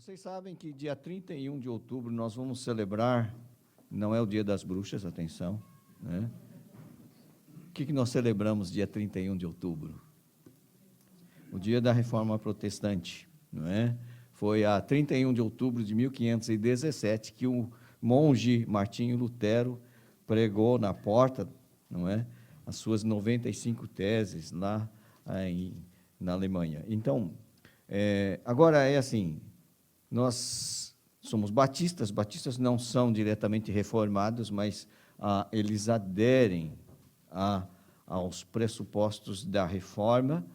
Vocês sabem que dia 31 de outubro nós vamos celebrar, não é o Dia das Bruxas, atenção, né? O que nós celebramos dia 31 de outubro? O dia da Reforma Protestante, não é? Foi a 31 de outubro de 1517 que o monge Martinho Lutero pregou na porta, não é? As suas 95 teses lá na Alemanha. Então, agora é assim, nós somos batistas não são diretamente reformados, mas eles aderem aos pressupostos da reforma,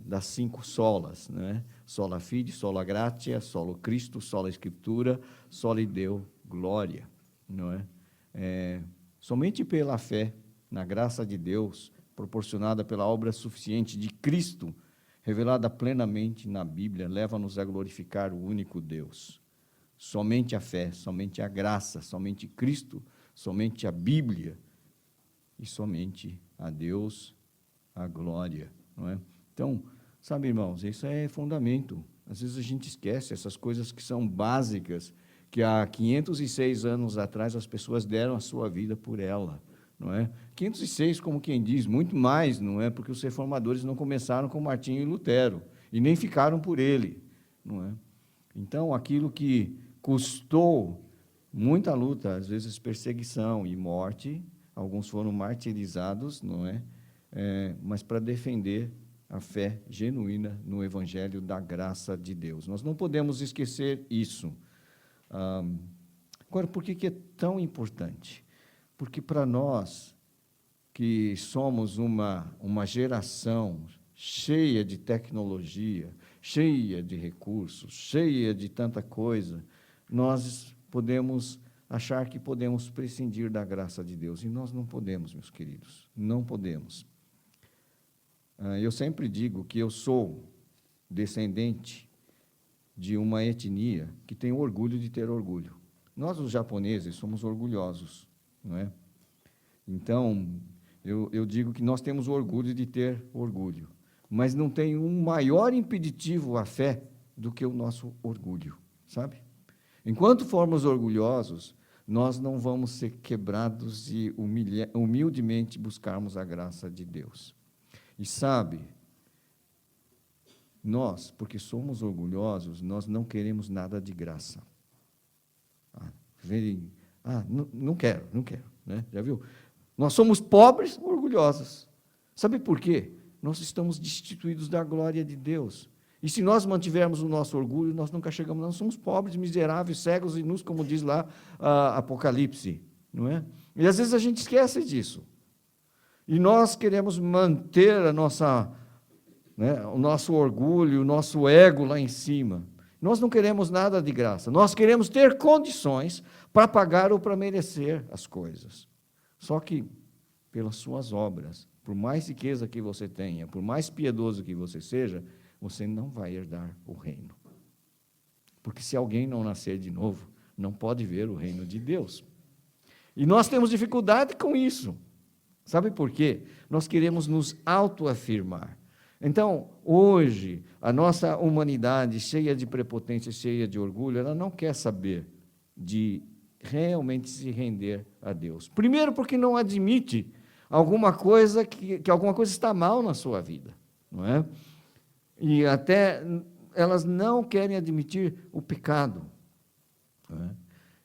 das 5 solas, né? Sola fide, sola gratia, solo Cristo, sola Escritura, soli Deo gloria, não é? Somente pela fé na graça de Deus, proporcionada pela obra suficiente de Cristo, revelada plenamente na Bíblia, leva-nos a glorificar o único Deus. Somente a fé, somente a graça, somente Cristo, somente a Bíblia e somente a Deus a glória, não é? Então, sabe, irmãos, isso é fundamento. Às vezes a gente esquece essas coisas que são básicas, que há 506 anos atrás as pessoas deram a sua vida por ela, não é? 506, como quem diz, muito mais, não é? Porque os reformadores não começaram com Martinho e Lutero, e nem ficaram por ele, não é? Então, aquilo que custou muita luta, às vezes perseguição e morte, alguns foram martirizados, não é? Mas para defender a fé genuína no Evangelho da graça de Deus. Nós não podemos esquecer isso. Agora, por que é tão importante? Porque para nós, que somos uma geração cheia de tecnologia, cheia de recursos, cheia de tanta coisa, nós podemos achar que podemos prescindir da graça de Deus. E nós não podemos, meus queridos, não podemos. Eu sempre digo que eu sou descendente de uma etnia que tem orgulho de ter orgulho. Nós, os japoneses, somos orgulhosos, não é? Então, eu digo que nós temos orgulho de ter orgulho, mas não tem um maior impeditivo à fé do que o nosso orgulho, sabe? Enquanto formos orgulhosos, nós não vamos ser quebrados e humildemente buscarmos a graça de Deus. E sabe, nós, porque somos orgulhosos, nós não queremos nada de graça. Não quero, né? Já viu? Nós somos pobres, orgulhosos. Sabe por quê? Nós estamos destituídos da glória de Deus. E se nós mantivermos o nosso orgulho, nós nunca chegamos, nós somos pobres, miseráveis, cegos e nus, como diz lá Apocalipse, não é? E às vezes a gente esquece disso. E nós queremos manter o nosso orgulho, o nosso ego lá em cima. Nós não queremos nada de graça. Nós queremos ter condições para pagar ou para merecer as coisas. Só que, pelas suas obras, por mais riqueza que você tenha, por mais piedoso que você seja, você não vai herdar o reino. Porque se alguém não nascer de novo, não pode ver o reino de Deus. E nós temos dificuldade com isso. Sabe por quê? Nós queremos nos autoafirmar. Então, hoje, a nossa humanidade, cheia de prepotência, cheia de orgulho, ela não quer saber de realmente se render a Deus. Primeiro, porque não admite alguma coisa que alguma coisa está mal na sua vida, não é? E até elas não querem admitir o pecado, não é?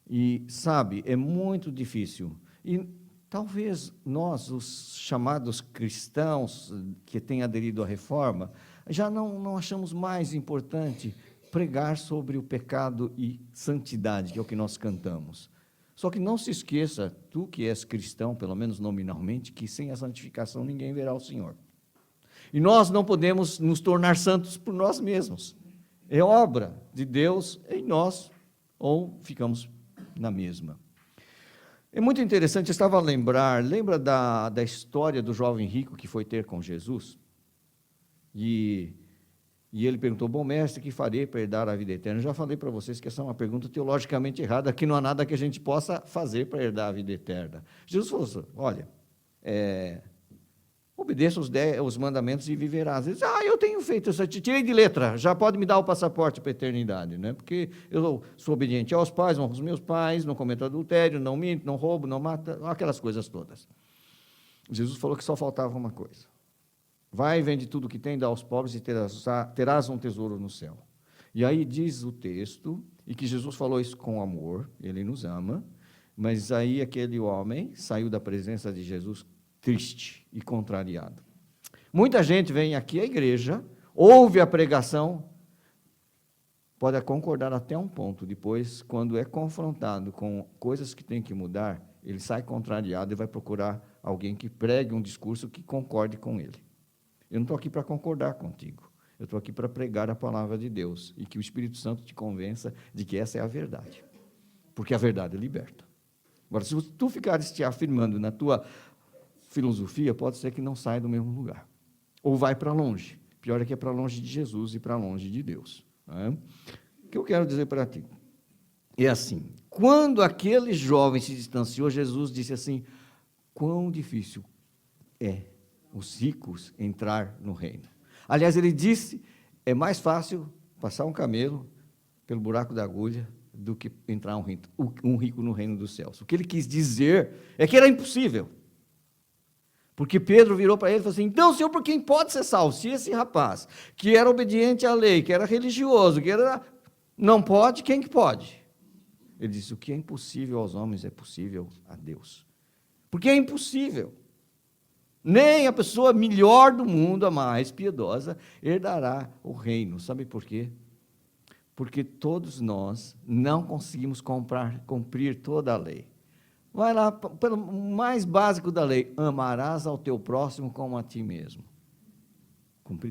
E, sabe, é muito difícil. E talvez nós, os chamados cristãos que têm aderido à reforma, já não achamos mais importante pregar sobre o pecado e santidade, que é o que nós cantamos. Só que não se esqueça, tu que és cristão, pelo menos nominalmente, que sem a santificação ninguém verá o Senhor. E nós não podemos nos tornar santos por nós mesmos. É obra de Deus em nós, ou ficamos na mesma. É muito interessante, eu estava a lembra da história do jovem rico que foi ter com Jesus? E ele perguntou, bom mestre, que farei para herdar a vida eterna? Eu já falei para vocês que essa é uma pergunta teologicamente errada, que não há nada que a gente possa fazer para herdar a vida eterna. Jesus falou assim, olha, Obedeça os mandamentos e viverá. Às vezes, eu tenho feito isso, tirei de letra, já pode me dar o passaporte para a eternidade, né? Porque eu sou obediente aos pais, honro os meus pais, não cometo adultério, não minto, não roubo, não mato, aquelas coisas todas. Jesus falou que só faltava uma coisa. Vai e vende tudo que tem, dá aos pobres e terás um tesouro no céu. E aí diz o texto, e que Jesus falou isso com amor, ele nos ama, mas aí aquele homem saiu da presença de Jesus triste e contrariado. Muita gente vem aqui à igreja, ouve a pregação, pode concordar até um ponto, depois, quando é confrontado com coisas que tem que mudar, ele sai contrariado e vai procurar alguém que pregue um discurso que concorde com ele. Eu não estou aqui para concordar contigo, eu estou aqui para pregar a palavra de Deus, e que o Espírito Santo te convença de que essa é a verdade, porque a verdade liberta. Agora, se tu ficares te afirmando na tua filosofia, pode ser que não saia do mesmo lugar. Ou vai para longe. Pior é que é para longe de Jesus e para longe de Deus. Né? O que eu quero dizer para ti? É assim, quando aquele jovem se distanciou, Jesus disse assim, quão difícil é os ricos entrar no reino. Aliás, ele disse, é mais fácil passar um camelo pelo buraco da agulha do que entrar um rico no reino dos céus. O que ele quis dizer é que era impossível. Porque Pedro virou para ele e falou assim, então, Senhor, por quem pode ser salvo? Se esse rapaz, que era obediente à lei, que era religioso, não pode, quem que pode? Ele disse, o que é impossível aos homens é possível a Deus. Porque é impossível. Nem a pessoa melhor do mundo, a mais piedosa, herdará o reino. Sabe por quê? Porque todos nós não conseguimos cumprir toda a lei. Vai lá, pelo mais básico da lei, amarás ao teu próximo como a ti mesmo.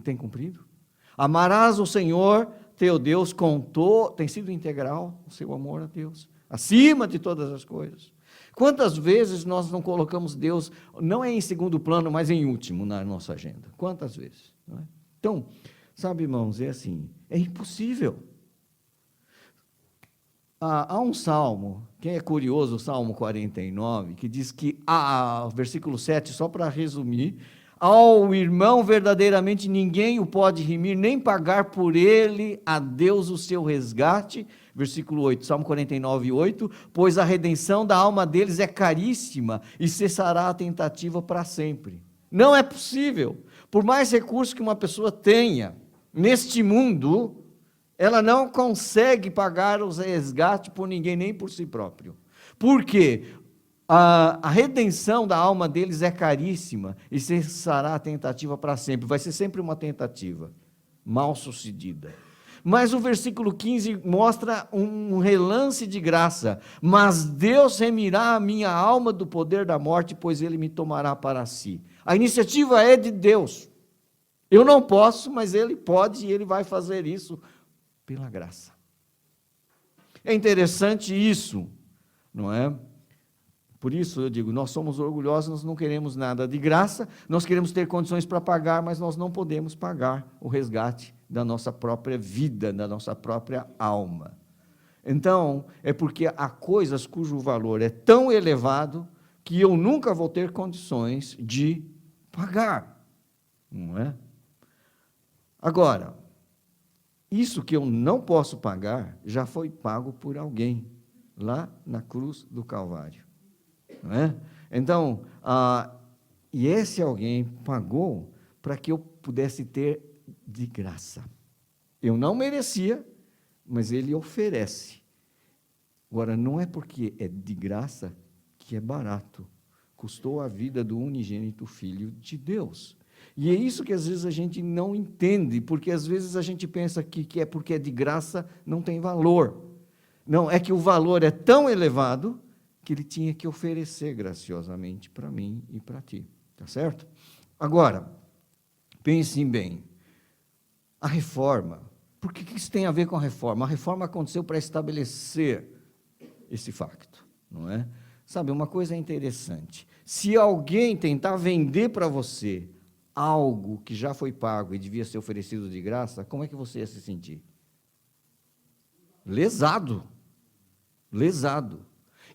Tem cumprido? Amarás o Senhor, teu Deus, tem sido integral o seu amor a Deus, acima de todas as coisas. Quantas vezes nós não colocamos Deus, não é em segundo plano, mas em último na nossa agenda? Quantas vezes? Não é? Então, sabe, irmãos, é assim, é impossível. Há um salmo, quem é curioso, o Salmo 49, que diz que, versículo 7, só para resumir, ao irmão verdadeiramente ninguém o pode remir, nem pagar por ele a Deus o seu resgate, versículo 8, Salmo 49, 8, pois a redenção da alma deles é caríssima, e cessará a tentativa para sempre. Não é possível, por mais recursos que uma pessoa tenha, neste mundo, ela não consegue pagar os resgates por ninguém, nem por si próprio. Por quê? A redenção da alma deles é caríssima e cessará a tentativa para sempre. Vai ser sempre uma tentativa mal sucedida. Mas o versículo 15 mostra um relance de graça. Mas Deus remirá a minha alma do poder da morte, pois Ele me tomará para si. A iniciativa é de Deus. Eu não posso, mas Ele pode e Ele vai fazer isso pela graça. É interessante isso, não é? Por isso eu digo, nós somos orgulhosos, nós não queremos nada de graça, nós queremos ter condições para pagar, mas nós não podemos pagar o resgate da nossa própria vida, da nossa própria alma. Então, é porque há coisas cujo valor é tão elevado que eu nunca vou ter condições de pagar, não é? Agora, isso que eu não posso pagar, já foi pago por alguém, lá na cruz do Calvário. Não é? Então, e esse alguém pagou para que eu pudesse ter de graça. Eu não merecia, mas ele oferece. Agora, não é porque é de graça que é barato. Custou a vida do unigênito Filho de Deus. E é isso que às vezes a gente não entende, porque às vezes a gente pensa que é porque é de graça, não tem valor. Não, é que o valor é tão elevado que ele tinha que oferecer graciosamente para mim e para ti. Tá certo? Agora, pensem bem, a reforma, por que isso tem a ver com a reforma? A reforma aconteceu para estabelecer esse facto, não é? Sabe, uma coisa interessante, se alguém tentar vender para você algo que já foi pago e devia ser oferecido de graça, como é que você ia se sentir? Lesado. Lesado.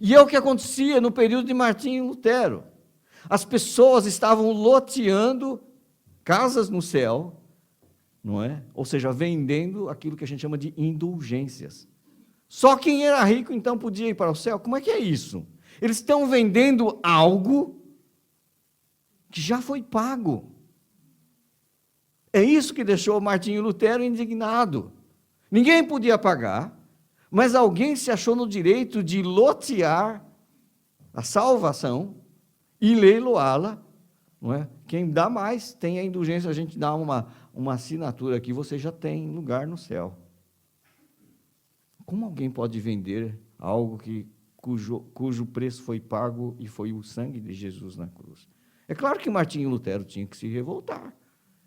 E é o que acontecia no período de Martinho Lutero. As pessoas estavam loteando casas no céu, não é? Ou seja, vendendo aquilo que a gente chama de indulgências. Só quem era rico, então, podia ir para o céu? Como é que é isso? Eles estão vendendo algo que já foi pago. É isso que deixou Martinho Lutero indignado. Ninguém podia pagar, mas alguém se achou no direito de lotear a salvação e leiloá-la, não é? Quem dá mais tem a indulgência, a gente dá uma assinatura aqui, você já tem lugar no céu. Como alguém pode vender algo cujo preço foi pago e foi o sangue de Jesus na cruz? É claro que Martinho Lutero tinha que se revoltar.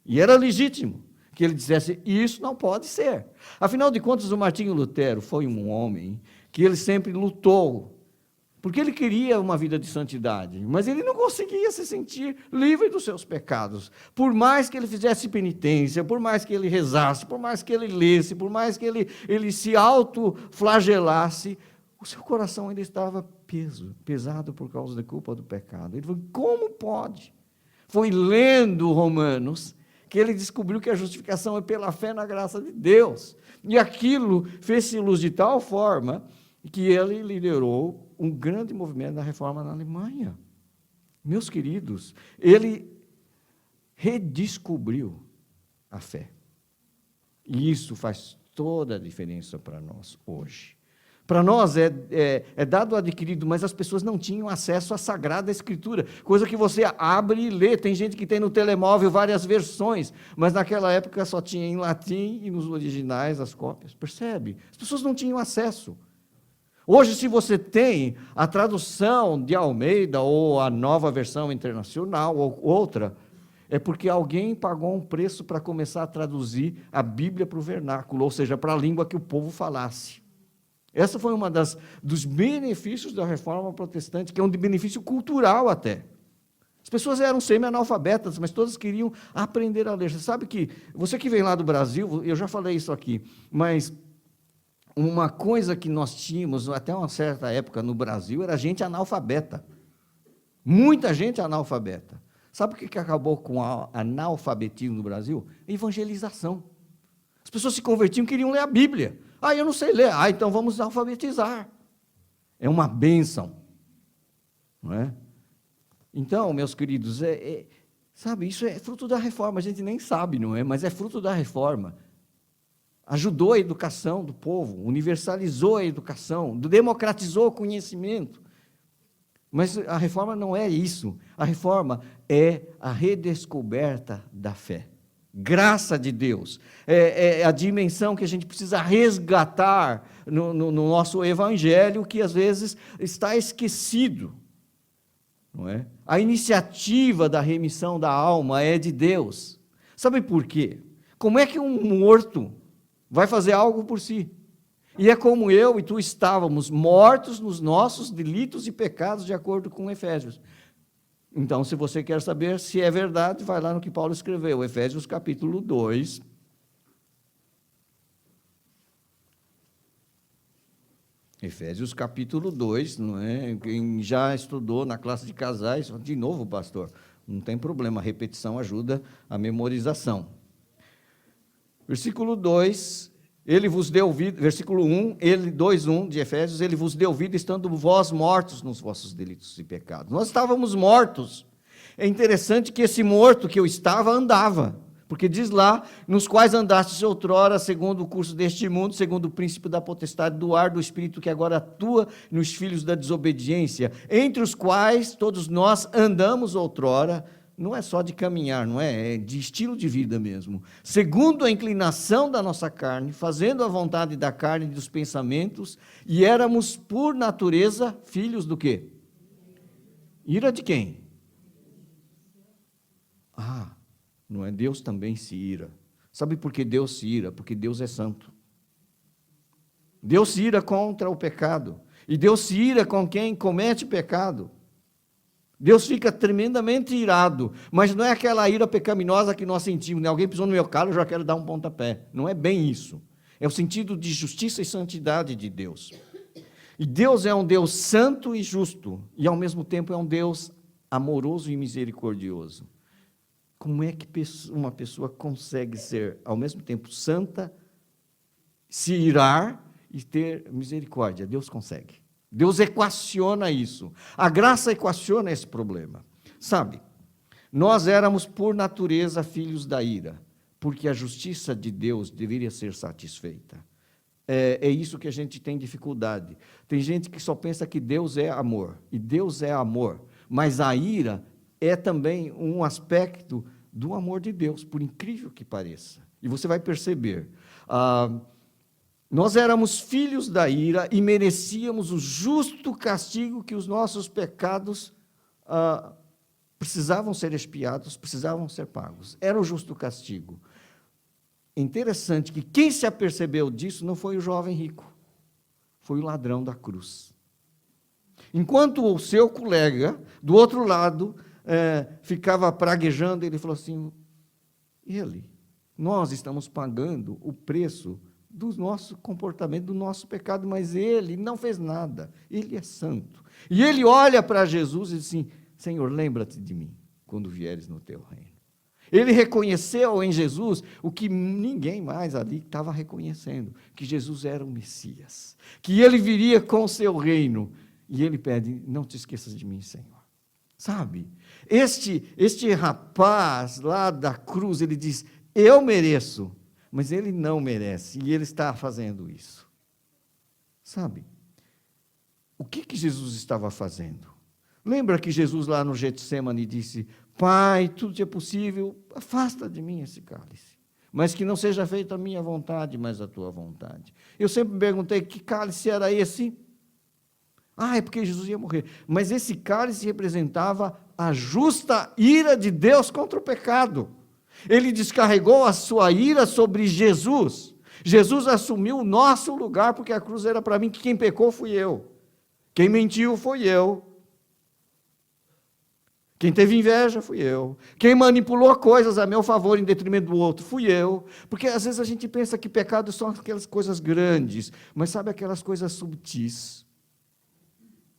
E era legítimo que ele dissesse, isso não pode ser. Afinal de contas, o Martinho Lutero foi um homem que ele sempre lutou, porque ele queria uma vida de santidade, mas ele não conseguia se sentir livre dos seus pecados. Por mais que ele fizesse penitência, por mais que ele rezasse, por mais que ele lesse, por mais que ele se autoflagelasse, o seu coração ainda estava pesado por causa da culpa do pecado. Ele falou, como pode? Foi lendo Romanos que ele descobriu que a justificação é pela fé na graça de Deus. E aquilo fez-se luz de tal forma que ele liderou um grande movimento da reforma na Alemanha. Meus queridos, ele redescobriu a fé. E isso faz toda a diferença para nós hoje. Para nós é dado adquirido, mas as pessoas não tinham acesso à Sagrada Escritura, coisa que você abre e lê. Tem gente que tem no telemóvel várias versões, mas naquela época só tinha em latim e nos originais as cópias. Percebe? As pessoas não tinham acesso. Hoje, se você tem a tradução de Almeida ou a nova versão internacional ou outra, é porque alguém pagou um preço para começar a traduzir a Bíblia para o vernáculo, ou seja, para a língua que o povo falasse. Essa foi uma dos benefícios da reforma protestante, que é um benefício cultural até. As pessoas eram semi-analfabetas, mas todas queriam aprender a ler. Você sabe que, você que vem lá do Brasil, eu já falei isso aqui, mas uma coisa que nós tínhamos até uma certa época no Brasil era gente analfabeta. Muita gente analfabeta. Sabe o que acabou com o analfabetismo no Brasil? Evangelização. As pessoas se convertiam e queriam ler a Bíblia. Eu não sei ler. Então vamos alfabetizar. É uma bênção. Não é? Então, meus queridos, sabe, isso é fruto da reforma. A gente nem sabe, não é? Mas é fruto da reforma. Ajudou a educação do povo, universalizou a educação, democratizou o conhecimento. Mas a reforma não é isso. A reforma é a redescoberta da fé. Graça de Deus. É a dimensão que a gente precisa resgatar no nosso evangelho, que às vezes está esquecido. Não é? A iniciativa da remissão da alma é de Deus. Sabe por quê? Como é que um morto vai fazer algo por si? E é como eu e tu estávamos mortos nos nossos delitos e pecados, de acordo com Efésios. Então, se você quer saber se é verdade, vai lá no que Paulo escreveu, Efésios capítulo 2. Efésios capítulo 2, não é? Quem já estudou na classe de casais, de novo, pastor, não tem problema, a repetição ajuda a memorização. Versículo 2, ele vos deu vida, versículo 1, 2:1 de Efésios, ele vos deu vida estando vós mortos nos vossos delitos e pecados. Nós estávamos mortos. É interessante que esse morto que eu estava, andava. Porque diz lá, nos quais andastes outrora, segundo o curso deste mundo, segundo o princípio da potestade do ar, do espírito que agora atua nos filhos da desobediência, entre os quais todos nós andamos outrora, não é só de caminhar, não é? É de estilo de vida mesmo. Segundo a inclinação da nossa carne, fazendo a vontade da carne e dos pensamentos, e éramos, por natureza, filhos do quê? Ira de quem? Não é? Deus também se ira. Sabe por que Deus se ira? Porque Deus é santo. Deus se ira contra o pecado. E Deus se ira com quem comete pecado. Deus fica tremendamente irado, mas não é aquela ira pecaminosa que nós sentimos, né? Alguém pisou no meu calo, eu já quero dar um pontapé. Não é bem isso. É o sentido de justiça e santidade de Deus. E Deus é um Deus santo e justo, e ao mesmo tempo é um Deus amoroso e misericordioso. Como é que uma pessoa consegue ser, ao mesmo tempo, santa, se irar e ter misericórdia? Deus consegue. Deus equaciona isso. A graça equaciona esse problema. Sabe, nós éramos, por natureza, filhos da ira, porque a justiça de Deus deveria ser satisfeita. É isso que a gente tem dificuldade. Tem gente que só pensa que Deus é amor, e Deus é amor, mas a ira é também um aspecto do amor de Deus, por incrível que pareça. E você vai perceber, nós éramos filhos da ira e merecíamos o justo castigo que os nossos pecados precisavam ser expiados, precisavam ser pagos. Era o justo castigo. Interessante que quem se apercebeu disso não foi o jovem rico, foi o ladrão da cruz. Enquanto o seu colega, do outro lado, ficava praguejando, ele falou assim, nós estamos pagando o preço do nosso comportamento, do nosso pecado, mas ele não fez nada, ele é santo. E ele olha para Jesus e diz assim, Senhor, lembra-te de mim, quando vieres no teu reino. Ele reconheceu em Jesus o que ninguém mais ali estava reconhecendo, que Jesus era o Messias, que ele viria com o seu reino. E ele pede, não te esqueças de mim, Senhor. Sabe, este rapaz lá da cruz, ele diz, eu mereço, mas ele não merece, e ele está fazendo isso. Sabe, o que Jesus estava fazendo? Lembra que Jesus lá no Getsemane disse, Pai, tudo é possível, afasta de mim esse cálice, mas que não seja feita a minha vontade, mas a tua vontade. Eu sempre me perguntei, que cálice era esse? É porque Jesus ia morrer. Mas esse cálice representava a justa ira de Deus contra o pecado. Ele descarregou a sua ira sobre Jesus. Jesus assumiu o nosso lugar, porque a cruz era para mim, que quem pecou fui eu. Quem mentiu fui eu. Quem teve inveja fui eu. Quem manipulou coisas a meu favor em detrimento do outro fui eu. Porque às vezes a gente pensa que pecado são aquelas coisas grandes, mas sabe aquelas coisas subtis?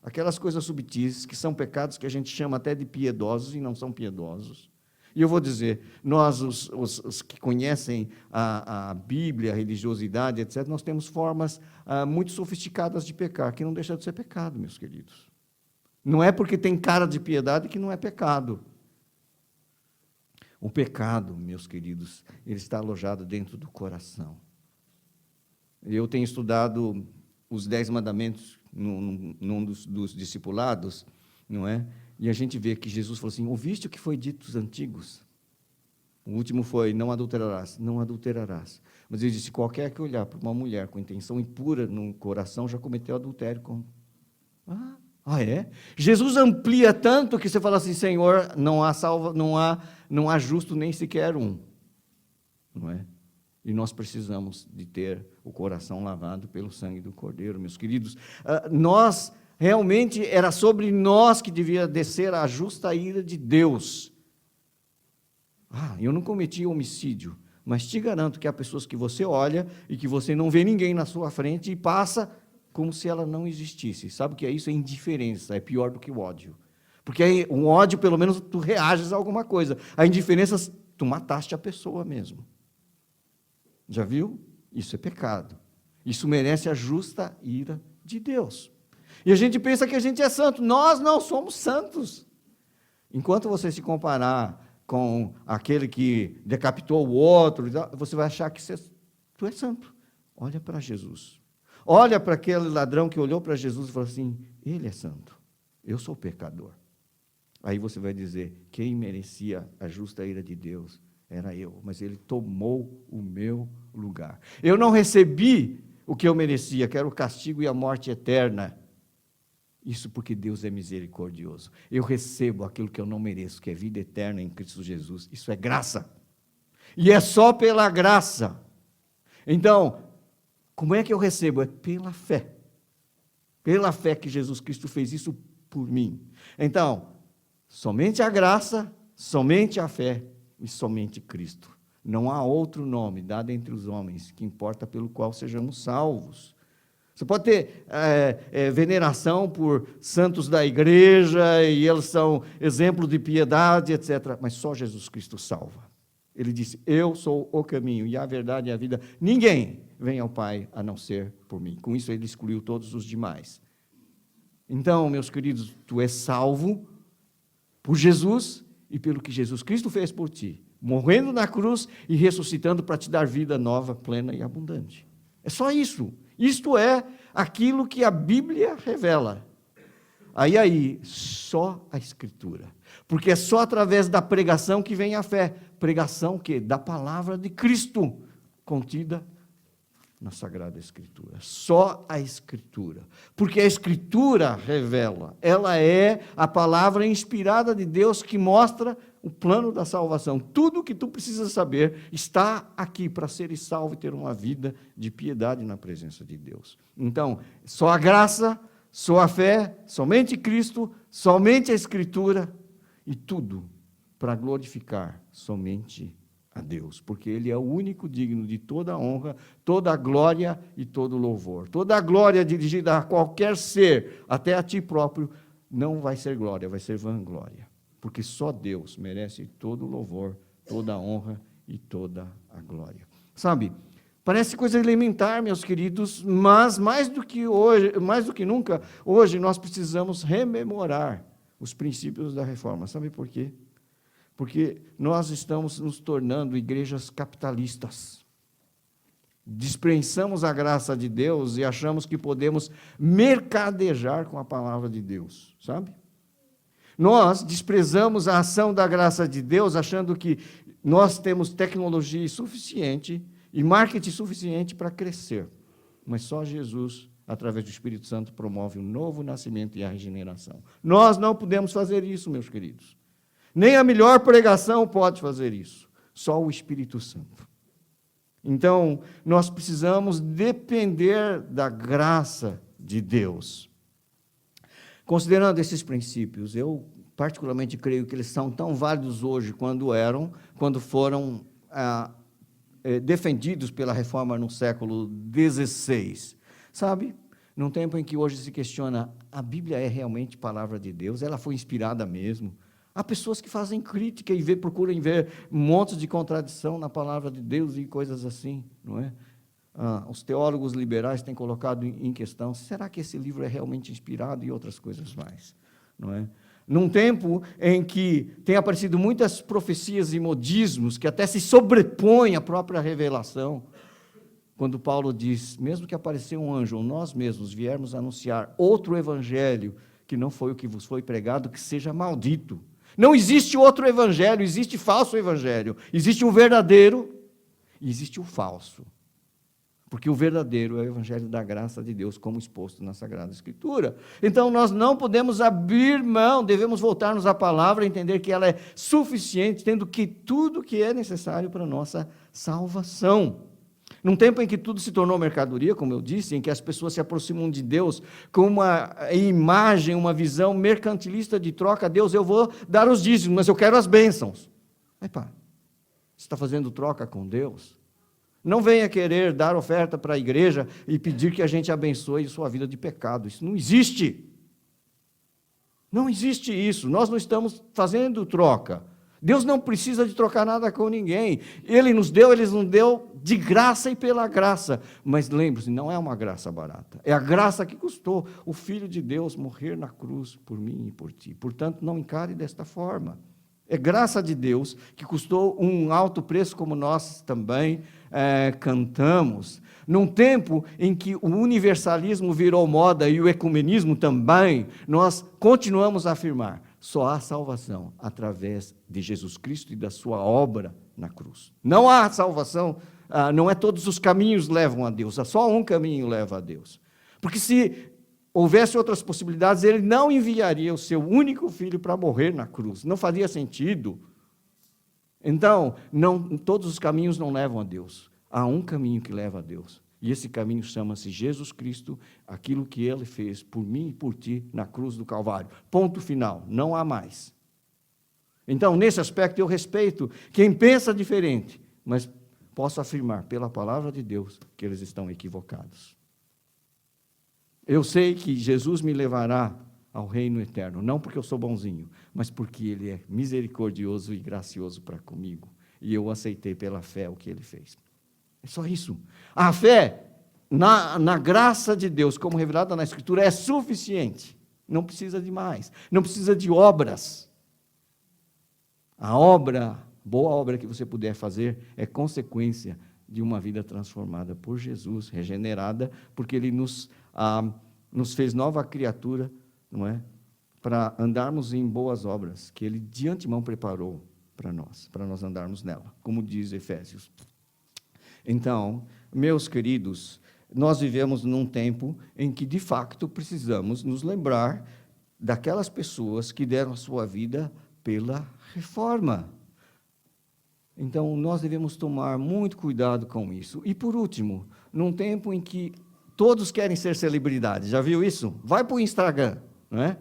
Aquelas coisas subtis que são pecados que a gente chama até de piedosos e não são piedosos. E eu vou dizer, nós, os que conhecem a Bíblia, a religiosidade, etc., nós temos formas muito sofisticadas de pecar, que não deixa de ser pecado, meus queridos. Não é porque tem cara de piedade que não é pecado. O pecado, meus queridos, ele está alojado dentro do coração. Eu tenho estudado os 10 mandamentos num dos discipulados, não é? E a gente vê que Jesus falou assim, ouviste o que foi dito dos antigos? O último foi, não adulterarás, não adulterarás. Mas ele disse, qualquer que olhar para uma mulher com intenção impura no coração, já cometeu adultério com... é? Jesus amplia tanto que você fala assim, Senhor, não há justo nem sequer um, não é? E nós precisamos de ter o coração lavado pelo sangue do Cordeiro, meus queridos. Nós, realmente, era sobre nós que devia descer a justa ira de Deus. Eu não cometi homicídio, mas te garanto que há pessoas que você olha e que você não vê ninguém na sua frente e passa como se ela não existisse. Sabe o que é isso? É indiferença, é pior do que o ódio. Porque o ódio, pelo menos, tu reages a alguma coisa. A indiferença, tu mataste a pessoa mesmo. Já viu? Isso é pecado. Isso merece a justa ira de Deus. E a gente pensa que a gente é santo. Nós não somos santos. Enquanto você se comparar com aquele que decapitou o outro, você vai achar que tu é santo. Olha para Jesus. Olha para aquele ladrão que olhou para Jesus e falou assim, ele é santo, eu sou pecador. Aí você vai dizer, quem merecia a justa ira de Deus era eu, mas ele tomou o meu lugar. Eu não recebi o que eu merecia, que era o castigo e a morte eterna. Isso porque Deus é misericordioso. Eu recebo aquilo que eu não mereço, que é vida eterna em Cristo Jesus. Isso é graça. E é só pela graça. Então, como é que eu recebo? É pela fé. Pela fé que Jesus Cristo fez isso por mim. Então, somente a graça, somente a fé e somente Cristo. Não há outro nome dado entre os homens que importa pelo qual sejamos salvos. Você pode ter veneração por santos da igreja, e eles são exemplos de piedade, etc. Mas só Jesus Cristo salva. Ele disse, eu sou o caminho, e a verdade e a vida. Ninguém vem ao Pai a não ser por mim. Com isso, ele excluiu todos os demais. Então, meus queridos, tu és salvo por Jesus e pelo que Jesus Cristo fez por ti, morrendo na cruz e ressuscitando para te dar vida nova, plena e abundante. É só isso. Isto é aquilo que a Bíblia revela. Aí, só a Escritura. Porque é só através da pregação que vem a fé. Pregação que? Da palavra de Cristo, contida na Sagrada Escritura. Só a Escritura. Porque a Escritura revela. Ela é a palavra inspirada de Deus que mostra o plano da salvação. Tudo o que tu precisas saber está aqui para seres salvo e ter uma vida de piedade na presença de Deus. Então, só a graça, só a fé, somente Cristo, somente a Escritura e tudo para glorificar somente a Deus, porque Ele é o único digno de toda a honra, toda a glória e todo o louvor. Toda a glória dirigida a qualquer ser, até a ti próprio, não vai ser glória, vai ser vanglória. Porque só Deus merece todo o louvor, toda a honra e toda a glória. Sabe, parece coisa elementar, meus queridos, mas mais do que nunca, hoje nós precisamos rememorar os princípios da reforma. Sabe por quê? Porque nós estamos nos tornando igrejas capitalistas. Desprezamos a graça de Deus e achamos que podemos mercadejar com a palavra de Deus, sabe? Nós desprezamos a ação da graça de Deus, achando que nós temos tecnologia suficiente e marketing suficiente para crescer. Mas só Jesus, através do Espírito Santo, promove o novo nascimento e a regeneração. Nós não podemos fazer isso, meus queridos. Nem a melhor pregação pode fazer isso. Só o Espírito Santo. Então, nós precisamos depender da graça de Deus. Considerando esses princípios, eu particularmente creio que eles são tão válidos hoje quando foram defendidos pela reforma no século XVI. Sabe, num tempo em que hoje se questiona, a Bíblia é realmente palavra de Deus? Ela foi inspirada mesmo? Há pessoas que fazem crítica e procuram ver montes de contradição na palavra de Deus e coisas assim, não é? Os teólogos liberais têm colocado em questão, será que esse livro é realmente inspirado e outras coisas mais, não é? Num tempo em que tem aparecido muitas profecias e modismos que até se sobrepõem à própria revelação, quando Paulo diz, mesmo que aparecer um anjo ou nós mesmos viermos anunciar outro evangelho que não foi o que vos foi pregado, que seja maldito. Não existe outro evangelho, existe falso evangelho. Existe o verdadeiro e existe o falso. Porque o verdadeiro é o evangelho da graça de Deus, como exposto na Sagrada Escritura. Então, nós não podemos abrir mão, devemos voltar-nos à palavra, entender que ela é suficiente, tendo que tudo que é necessário para a nossa salvação. Num tempo em que tudo se tornou mercadoria, como eu disse, em que as pessoas se aproximam de Deus com uma imagem, uma visão mercantilista de troca, a Deus, eu vou dar os dízimos, mas eu quero as bênçãos. Você está fazendo troca com Deus? Não venha querer dar oferta para a igreja e pedir que a gente abençoe sua vida de pecado. Isso não existe. Não existe isso. Nós não estamos fazendo troca. Deus não precisa de trocar nada com ninguém. Ele nos deu de graça e pela graça. Mas lembre-se, não é uma graça barata. É a graça que custou o Filho de Deus morrer na cruz por mim e por ti. Portanto, não encare desta forma. É graça de Deus que custou um alto preço, como nós também cantamos. Num tempo em que o universalismo virou moda e o ecumenismo também, nós continuamos a afirmar, só há salvação através de Jesus Cristo e da sua obra na cruz. Não há salvação, não é todos os caminhos levam a Deus, só um caminho leva a Deus. Porque se houvesse outras possibilidades, ele não enviaria o seu único filho para morrer na cruz. Não faria sentido. Então, todos os caminhos não levam a Deus. Há um caminho que leva a Deus. E esse caminho chama-se Jesus Cristo, aquilo que Ele fez por mim e por ti na cruz do Calvário. Ponto final, não há mais. Então, nesse aspecto, eu respeito quem pensa diferente, mas posso afirmar, pela palavra de Deus, que eles estão equivocados. Eu sei que Jesus me levará ao reino eterno, não porque eu sou bonzinho, mas porque Ele é misericordioso e gracioso para comigo. E eu aceitei pela fé o que Ele fez. É só isso. A fé na graça de Deus, como revelada na Escritura, é suficiente. Não precisa de mais. Não precisa de obras. A boa obra que você puder fazer, é consequência de uma vida transformada por Jesus, regenerada, porque Ele nos fez nova criatura, não é? Para andarmos em boas obras, que Ele de antemão preparou para nós andarmos nela, como diz Efésios. Então, meus queridos, nós vivemos num tempo em que, de fato, precisamos nos lembrar daquelas pessoas que deram a sua vida pela reforma. Então, nós devemos tomar muito cuidado com isso. E, por último, num tempo em que todos querem ser celebridades, já viu isso? Vai para o Instagram, não é?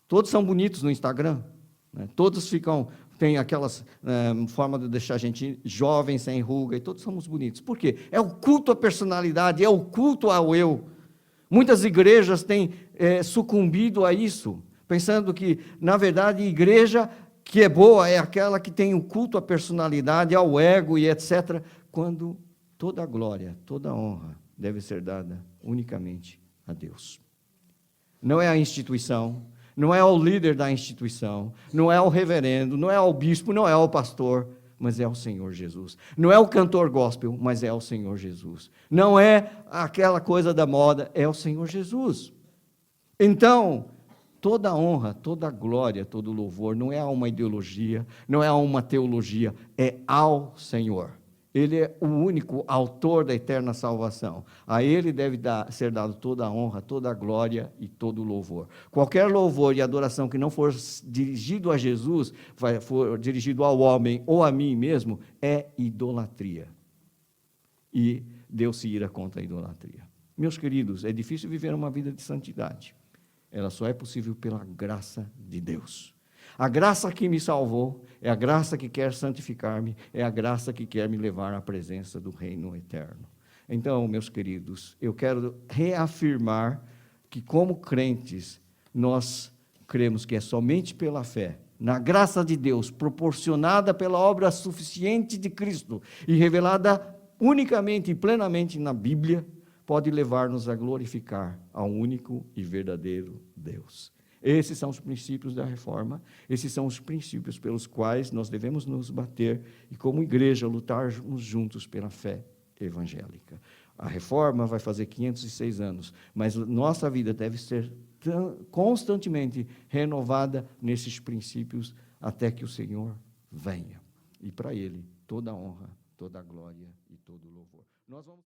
Todos são bonitos no Instagram, né? Todos tem aquelas forma de deixar a gente jovem, sem ruga, e todos somos bonitos. Por quê? É o culto à personalidade, é o culto ao eu. Muitas igrejas têm sucumbido a isso, pensando que, na verdade, a igreja que é boa é aquela que tem o culto à personalidade, ao ego e etc., quando toda a glória, toda a honra deve ser dada unicamente a Deus. Não é a instituição, não é ao líder da instituição, não é ao reverendo, não é ao bispo, não é ao pastor, mas é ao Senhor Jesus. Não é o cantor gospel, mas é ao Senhor Jesus. Não é aquela coisa da moda, é ao Senhor Jesus. Então, toda a honra, toda a glória, todo o louvor, não é a uma ideologia, não é a uma teologia, é ao Senhor. Ele é o único autor da eterna salvação. A Ele deve ser dado toda a honra, toda a glória e todo o louvor. Qualquer louvor e adoração que não for dirigido a Jesus, for dirigido ao homem ou a mim mesmo, é idolatria. E Deus se ira contra a idolatria. Meus queridos, é difícil viver uma vida de santidade. Ela só é possível pela graça de Deus. A graça que me salvou é a graça que quer santificar-me, é a graça que quer me levar à presença do reino eterno. Então, meus queridos, eu quero reafirmar que, como crentes, nós cremos que é somente pela fé, na graça de Deus, proporcionada pela obra suficiente de Cristo e revelada unicamente e plenamente na Bíblia, pode levar-nos a glorificar ao único e verdadeiro Deus. Esses são os princípios da reforma, esses são os princípios pelos quais nós devemos nos bater e, como igreja, lutarmos juntos pela fé evangélica. A reforma vai fazer 506 anos, mas nossa vida deve ser constantemente renovada nesses princípios até que o Senhor venha. E para Ele, toda a honra, toda a glória e todo o louvor. Nós vamos